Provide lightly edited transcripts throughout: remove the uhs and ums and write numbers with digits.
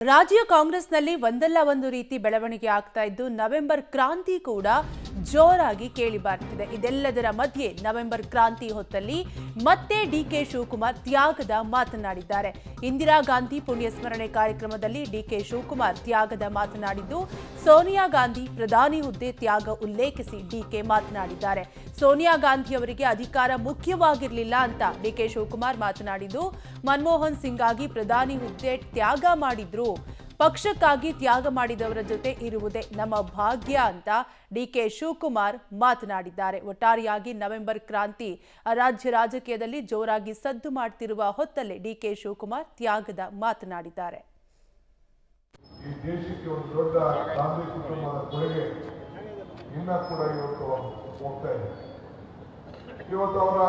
ರಾಜ್ಯ ಕಾಂಗ್ರೆಸ್ನಲ್ಲಿ ಒಂದಲ್ಲ ಒಂದು ರೀತಿ ಬೆಳವಣಿಗೆ ಆಗ್ತಾ ಇದ್ದು ನವೆಂಬರ್ ಕ್ರಾಂತಿ ಕೂಡ ಜೋರಾಗಿ ಕೇಳಿ ಬರ್ತಿದೆ. ಇದೆಲ್ಲದರ ಮಧ್ಯೆ ನವೆಂಬರ್ ಕ್ರಾಂತಿ ಹೊತ್ತಲ್ಲಿ ಮತ್ತೆ ಡಿಕೆ ಶಿವಕುಮಾರ್ ತ್ಯಾಗದ ಮಾತನಾಡಿದ್ದಾರೆ. ಇಂದಿರಾ ಗಾಂಧಿ ಪುಣ್ಯಸ್ಮರಣೆ ಕಾರ್ಯಕ್ರಮದಲ್ಲಿ ಡಿಕೆ ಶಿವಕುಮಾರ್ ತ್ಯಾಗದ ಮಾತನಾಡಿದ್ದು, ಸೋನಿಯಾ ಗಾಂಧಿ ಪ್ರಧಾನಿ ಹುದ್ದೆ ತ್ಯಾಗ ಉಲ್ಲೇಖಿಸಿ ಡಿಕೆ ಮಾತನಾಡಿದ್ದಾರೆ. ಸೋನಿಯಾ ಗಾಂಧಿ ಅವರಿಗೆ ಅಧಿಕಾರ ಮುಖ್ಯವಾಗಿರಲಿಲ್ಲ ಅಂತ ಡಿಕೆ ಶಿವಕುಮಾರ್ ಮಾತನಾಡಿದ್ದು, ಮನಮೋಹನ್ ಸಿಂಗ್ ಆಗಿ ಪ್ರಧಾನಿ ಹುದ್ದೆ ತ್ಯಾಗ ಮಾಡಿದ್ರು, ಪಕ್ಷಕ್ಕಾಗಿ ತ್ಯಾಗ ಮಾಡಿದವರ ಜೊತೆ ಇರುವುದೇ ನಮ್ಮ ಭಾಗ್ಯ ಅಂತ ಡಿಕೆ ಶಿವಕುಮಾರ್ ಮಾತನಾಡಿದ್ದಾರೆ. ಒಟ್ಟಾರೆಯಾಗಿ ನವೆಂಬರ್ ಕ್ರಾಂತಿ ರಾಜ್ಯ ರಾಜಕೀಯದಲ್ಲಿ ಜೋರಾಗಿ ಸದ್ದು ಮಾಡ್ತಿರುವ ಹೊತ್ತಲ್ಲೇ ಡಿಕೆ ಶಿವಕುಮಾರ್ ತ್ಯಾಗದ ಮಾತನಾಡಿದ್ದಾರೆ. ಈ ದೇಶಕ್ಕೆ ಒಂದು ದೊಡ್ಡ ಗಾಂಧಿ ಕುಟುಂಬದ ಕೊಡುಗೆ ಇನ್ನ ಕೂಡ ಇವತ್ತು ಹೋಗ್ತಾ ಇದೆ. ಇವತ್ತು ಅವರ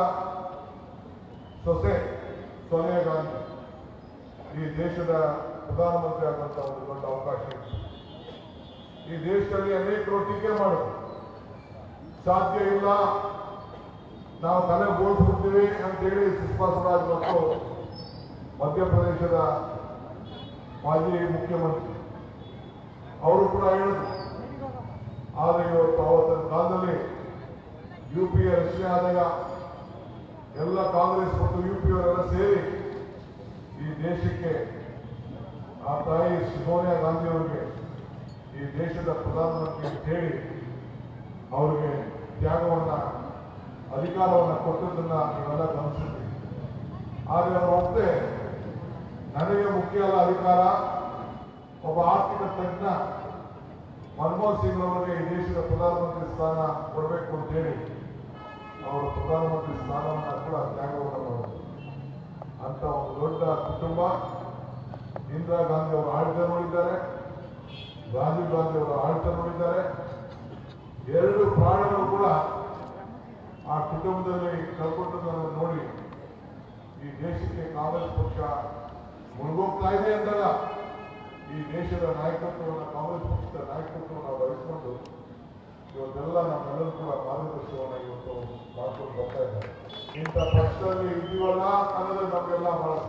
ಸೊಸೆ ಸೋನಿಯಾ ಗಾಂಧಿ ಈ ದೇಶದ ಪ್ರಧಾನಮಂತ್ರಿ ಆಗುವಂತ ಒಂದು ದೊಡ್ಡ ಅವಕಾಶ ಇದೆ. ಈ ದೇಶದಲ್ಲಿ ಅನೇಕರು ಟೀಕೆ ಮಾಡೋದು ಸಾಧ್ಯ ಇಲ್ಲ, ನಾವು ತಲೆ ಬೋಳ್ಸ್ಬಿಡ್ತೀವಿ ಅಂತೇಳಿ ಸುಷ್ಮಾ ಸ್ವರಾಜ್ ಮತ್ತು ಮಧ್ಯಪ್ರದೇಶದ ಮಾಜಿ ಮುಖ್ಯಮಂತ್ರಿ ಅವರು ಕೂಡ ಹೇಳಿದ್ರು. ಆದರೆ ಇವತ್ತು ಅವತ್ತಿನ ಕಾಲದಲ್ಲಿ UPA ರಚನೆ ಆದಾಗ ಎಲ್ಲ ಕಾಂಗ್ರೆಸ್ ಮತ್ತು UP ಅವರೆಲ್ಲ ಸೇರಿ ಈ ದೇಶಕ್ಕೆ ಆ ತಾಯಿ ಸೋನಿಯಾ ಗಾಂಧಿ ಅವರಿಗೆ ಈ ದೇಶದ ಪ್ರಧಾನಮಂತ್ರಿ ಅಂತ ಹೇಳಿ ಅವರಿಗೆ ತ್ಯಾಗವನ್ನ ಅಧಿಕಾರವನ್ನು ಕೊಟ್ಟದನ್ನ ನೀವೆಲ್ಲ ಗಮನಿಸಿದ್ರಿ. ಆದರೆ ಅವರು ಒಪ್ಪದೆ ನನಗೆ ಮುಖ್ಯ ಅಲ್ಲ ಅಧಿಕಾರ, ಒಬ್ಬ ಆರ್ಥಿಕ ತಜ್ಞ ಮನಮೋಹನ್ ಸಿಂಗ್ ಅವರಿಗೆ ಈ ದೇಶದ ಪ್ರಧಾನಮಂತ್ರಿ ಸ್ಥಾನ ಕೊಡಬೇಕು ಅಂತ ಹೇಳಿ ಅವರು ಪ್ರಧಾನಮಂತ್ರಿ ಸ್ಥಾನವನ್ನು ಕೂಡ ತ್ಯಾಗವನ್ನು ಮಾಡಿದ್ರು. ಅಂತ ಒಂದು ದೊಡ್ಡ ಕುಟುಂಬ ಇಂದಿರಾ ಗಾಂಧಿ ಅವರು ಆಡಳಿತ ನೋಡಿದ್ದಾರೆ, ರಾಜೀವ್ ಗಾಂಧಿ ಅವರು ಆಡಳಿತ ನೋಡಿದ್ದಾರೆ. ಎರಡು ಪ್ರಾಣಗಳು ಕೂಡ ಆ ಕುಟುಂಬದಲ್ಲಿ ಕಳ್ಕೊಂಡದನ್ನು ನೋಡಿ ಈ ದೇಶಕ್ಕೆ ಕಾಂಗ್ರೆಸ್ ಪಕ್ಷ ಮುಳುಗೋಗ್ತಾ ಇದೆ ಅಂದಾಗ ಈ ದೇಶದ ನಾಯಕತ್ವವನ್ನು ಕಾಂಗ್ರೆಸ್ ಪಕ್ಷದ ನಾಯಕತ್ವವನ್ನು ವಹಿಸಿಕೊಂಡು ಇವತ್ತೆಲ್ಲ ನಮ್ಮೆಲ್ಲರೂ ಕೂಡ ಮಾರ್ಗದರ್ಶನವನ್ನು ಇವತ್ತು ಮಾಡ್ಕೊಂಡು ಬರ್ತಾ ಇದ್ದಾರೆ. ಇಂಥ ಪಕ್ಷದಲ್ಲಿ ಇದ್ದೀವಲ್ಲ ಅನ್ನೋದು ನಮಗೆಲ್ಲ ಬಹಳ